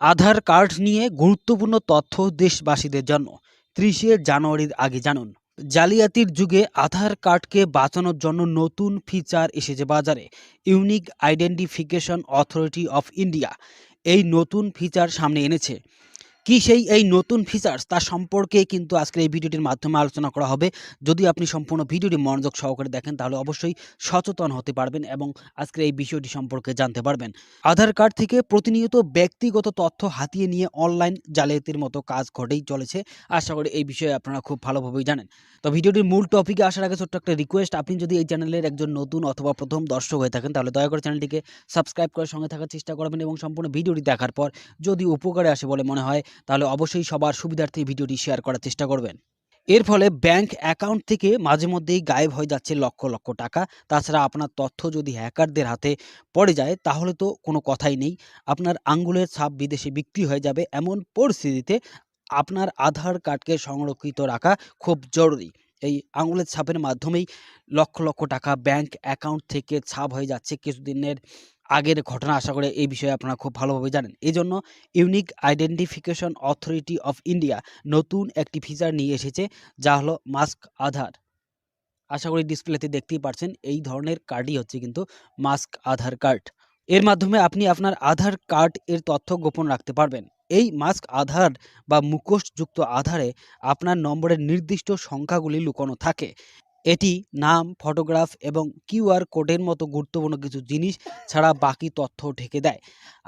আধার card নিয়ে গুরুত্বপূর্ণ তথ্য দেশবাসীদের জন্য। ৩০শে জানুয়ারির আগে জানুন। জালিয়াতির যুগে আধার কার্ডকে বাঁচানোর জন্য নতুন ফিচার এসেছে বাজারে। Unique identification authority of India এই নতুন ফিচার সামনে এনেছে। কি সেই এই নতুন ফিচার্স তার সম্পর্কে কিন্তু আজকের এই ভিডিওটির মাধ্যমে আলোচনা করা হবে। যদি আপনি সম্পূর্ণ ভিডিওটি মনোযোগ সহকারে দেখেন তাহলে অবশ্যই সচেতন হতে পারবেন এবং আজকের এই বিষয়টি সম্পর্কে জানতে পারবেন। আধার কার্ড থেকে প্রতিনিয়ত ব্যক্তিগত তথ্য হাতিয়ে নিয়ে অনলাইন জালিয়াতির মতো কাজ ঘটেই চলেছে। আশা করি এই বিষয়ে আপনারা খুব ভালোভাবেই জানেন। তো ভিডিওটির মূল টপিকে আসার আগে ছোট্ট একটা রিকোয়েস্ট, আপনি যদি এই চ্যানেলের একজন নতুন অথবা প্রথম দর্শক হয়ে থাকেন তাহলে দয়া করে চ্যানেলটিকে সাবস্ক্রাইব করে সঙ্গে থাকার চেষ্টা করবেন এবং সম্পূর্ণ ভিডিওটি দেখার পর যদি উপকারে আসে বলে মনে হয় তাহলে অবশ্যই সবার সুবিধার্থে ভিডিওটি শেয়ার করার চেষ্টা করবেন। এর ফলে ব্যাংক অ্যাকাউন্ট থেকে মাঝে মধ্যেই গায়েব হয়ে যাচ্ছে লক্ষ লক্ষ টাকা। তাছাড়া আপনার তথ্য যদি হ্যাকারদের হাতে পড়ে যায় তাহলে তো কোনো কথাই নেই। আপনার আঙ্গুলের ছাপ বিদেশে বিক্রি হয়ে যাবে। এমন পরিস্থিতিতে আপনার আধার কার্ডকে সংরক্ষিত রাখা খুব জরুরি। এই আঙুলের ছাপের মাধ্যমেই লক্ষ লক্ষ টাকা ব্যাংক অ্যাকাউন্ট থেকে ছাপ হয়ে যাচ্ছে। কিছুদিনের আগের ঘটনা, আশা করি এই বিষয়ে আপনারা খুব ভালোভাবে জানেন। এজন্য unique identification authority of India নতুন একটি ফিচার নিয়ে এসেছে, যা হলো মাস্ক আধার। আশা করি ডিসপ্লেতে দেখতেই পারছেন এই ধরনের কার্ডই হচ্ছে কিন্তু মাস্ক আধার কার্ড। এর মাধ্যমে আপনি আপনার আধার কার্ড এর তথ্য গোপন রাখতে পারবেন। এই মাস্ক আধার বা মুখোশযুক্ত আধারে আপনার নম্বরের নির্দিষ্ট সংখ্যাগুলি লুকানো থাকে। এটি নাম, ফটোগ্রাফ এবং কিউআর কোডের মতো গুরুত্বপূর্ণ কিছু জিনিস ছাড়া বাকি তথ্য ঢেকে দেয়।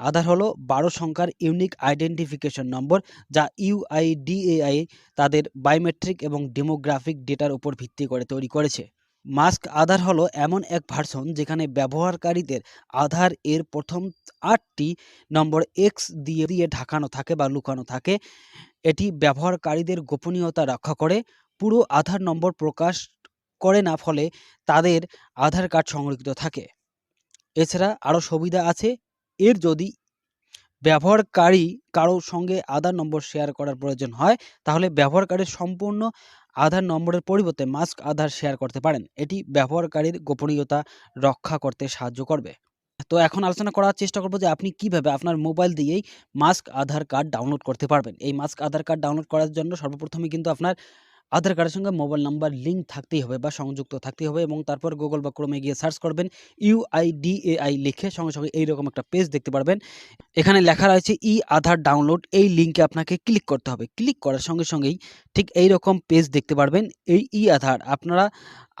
আধার হলো ১২ সংখ্যার ইউনিক আইডেন্টিফিকেশন নম্বর, যা ইউআইডিএআই তাদের বায়োমেট্রিক এবং ডেমোগ্রাফিক ডেটার উপর ভিত্তি করে তৈরি করেছে। মাস্ক আধার হলো এমন এক ভার্সন যেখানে ব্যবহারকারীদের আধার এর প্রথম ৮টি নম্বর এক্স দিয়ে দিয়ে ঢাকানো থাকে বা লুকানো থাকে। এটি ব্যবহারকারীদের গোপনীয়তা রক্ষা করে, পুরো আধার নম্বর প্রকাশ করে না, ফলে তাদের আধার কার্ড সংরক্ষিত থাকে। এছাড়া আরও সুবিধা আছে। এর যদি ব্যবহারকারী কারো সঙ্গে আধার নম্বর শেয়ার করার প্রয়োজন হয় তাহলে ব্যবহারকারীর সম্পূর্ণ আধার নম্বরের পরিবর্তে মাস্ক আধার শেয়ার করতে পারেন। এটি ব্যবহারকারীর গোপনীয়তা রক্ষা করতে সাহায্য করবে। তো এখন আলোচনা করার চেষ্টা করব যে আপনি কিভাবে আপনার মোবাইল দিয়েই মাস্ক আধার কার্ড ডাউনলোড করতে পারবেন। এই মাস্ক আধার কার্ড ডাউনলোড করার জন্য সর্বপ্রথমে কিন্তু আপনার আধার কার্ডের সঙ্গে মোবাইল নাম্বার লিঙ্ক থাকতেই হবে বা সংযুক্ত থাকতেই হবে এবং তারপর গুগল বা ক্রোমে গিয়ে সার্চ করবেন ইউআইডিএআই লিখে, সঙ্গে সঙ্গে এইরকম একটা পেজ দেখতে পারবেন। এখানে লেখা রয়েছে ই আধার ডাউনলোড। এই লিঙ্কে আপনাকে ক্লিক করতে হবে। ক্লিক করার সঙ্গে সঙ্গেই ঠিক এইরকম পেজ দেখতে পারবেন। এই ই আধার আপনারা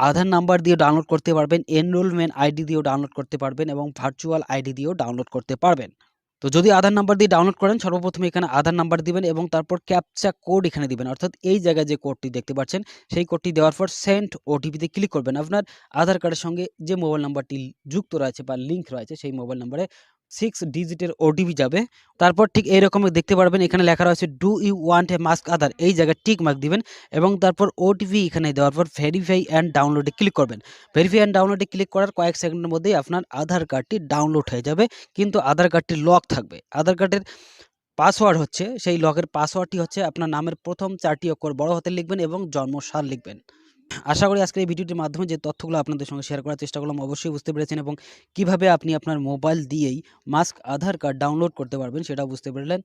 আধার নাম্বার দিয়ে ডাউনলোড করতে পারবেন, এনরোলমেন্ট আইডি দিয়েও ডাউনলোড করতে পারবেন এবং ভার্চুয়াল আইডি দিয়েও ডাউনলোড করতে পারবেন। তো যদি আধার নাম্বার দিয়ে ডাউনলোড করেন সর্বপ্রথমে এখানে আধার নাম্বার দিবেন এবং তারপর ক্যাপচা কোড এখানে দিবেন, অর্থাৎ এই জায়গায় যে কোডটি দেখতে পাচ্ছেন সেই কোডটি দেওয়ার পর সেন্ড ওটিপিতে ক্লিক করবেন। আপনার আধার কার্ডের সঙ্গে যে মোবাইল নাম্বারটি যুক্ত রয়েছে বা লিঙ্ক রয়েছে সেই মোবাইল নাম্বারে 6 ডিজিটের ওটিপি যাবে। তারপর ঠিক এইরকম দেখতে পারবেন এখানে লেখা রয়েছে do you want a mask Aadhaar, এই জায়গায় টিক মার্ক দিবেন এবং তারপর ওটিপি এখানে দেওয়ার পর ভেরিফাই অ্যান্ড ডাউনলোডে ক্লিক করবেন। ভেরিফাই অ্যান্ড ডাউনলোডে ক্লিক করার কয়েক সেকেন্ডের মধ্যেই আপনার আধার কার্ডটি ডাউনলোড হয়ে যাবে, কিন্তু আধার কার্ডটি লক থাকবে। আধার কার্ডের পাসওয়ার্ড হচ্ছে, সেই লগের পাসওয়ার্ডটি হচ্ছে আপনার নামের প্রথম 4টি অক্ষর বড় হাতে লিখবেন এবং জন্মসাল লিখবেন। আশা করি আজকের এই ভিডিওটির মাধ্যমে যে তথ্যগুলো আপনাদের সঙ্গে শেয়ার করার চেষ্টা করলাম অবশ্যই বুঝতে পেরেছেন এবং কিভাবে আপনি আপনার মোবাইল দিয়েই মাস্ক আধার কার্ড ডাউনলোড করতে পারবেন সেটাও বুঝতে পারলেন।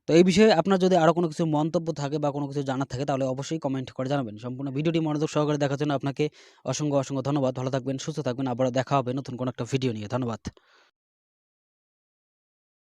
তো এই বিষয়ে আপনার যদি আরও কোনো কিছু মন্তব্য থাকে বা কোনো কিছু জানার থাকে তাহলে অবশ্যই কমেন্ট করে জানাবেন। সম্পূর্ণ ভিডিওটি মনোযোগ সহকারে দেখার জন্য আপনাকে অসংখ্য অসংখ্য ধন্যবাদ। ভালো থাকবেন, সুস্থ থাকবেন। আবারও দেখা হবে নতুন কোনো একটা ভিডিও নিয়ে। ধন্যবাদ।